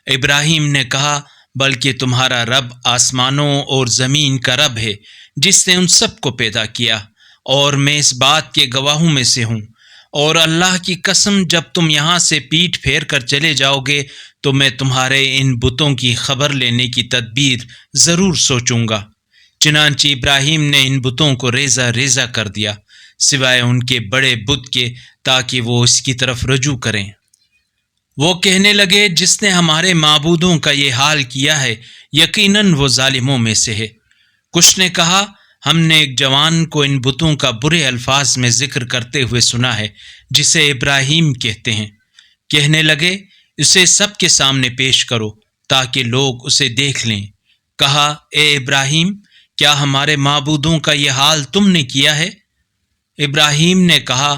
ابراہیم نے کہا بلکہ تمہارا رب آسمانوں اور زمین کا رب ہے جس نے ان سب کو پیدا کیا، اور میں اس بات کے گواہوں میں سے ہوں، اور اللہ کی قسم جب تم یہاں سے پیٹھ پھیر کر چلے جاؤ گے تو میں تمہارے ان بتوں کی خبر لینے کی تدبیر ضرور سوچوں گا۔ چنانچہ ابراہیم نے ان بتوں کو ریزہ ریزہ کر دیا سوائے ان کے بڑے بت کے، تاکہ وہ اس کی طرف رجوع کریں۔ وہ کہنے لگے جس نے ہمارے معبودوں کا یہ حال کیا ہے یقیناً وہ ظالموں میں سے ہے۔ کچھ نے کہا ہم نے ایک جوان کو ان بتوں کا برے الفاظ میں ذکر کرتے ہوئے سنا ہے جسے ابراہیم کہتے ہیں۔ کہنے لگے اسے سب کے سامنے پیش کرو تاکہ لوگ اسے دیکھ لیں۔ کہا اے ابراہیم، کیا ہمارے معبودوں کا یہ حال تم نے کیا ہے؟ ابراہیم نے کہا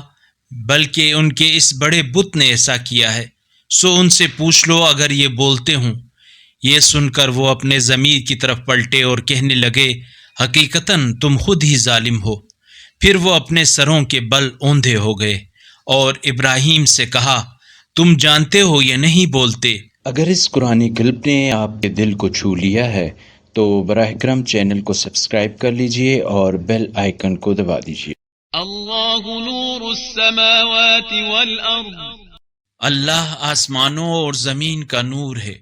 بلکہ ان کے اس بڑے بت نے ایسا کیا ہے، سو ان سے پوچھ لو اگر یہ بولتے ہوں۔ یہ سن کر وہ اپنے ضمیر کی طرف پلٹے اور کہنے لگے حقیقتاً تم خود ہی ظالم ہو۔ پھر وہ اپنے سروں کے بل اوندھے ہو گئے اور ابراہیم سے کہا تم جانتے ہو یہ نہیں بولتے۔ اگر اس قرآنی کلپ نے آپ کے دل کو چھو لیا ہے تو براہ کرم چینل کو سبسکرائب کر لیجئے اور بیل آئیکن کو دبا دیجئے۔ اللہ نور السماوات والارض، اللہ آسمانوں اور زمین کا نور ہے۔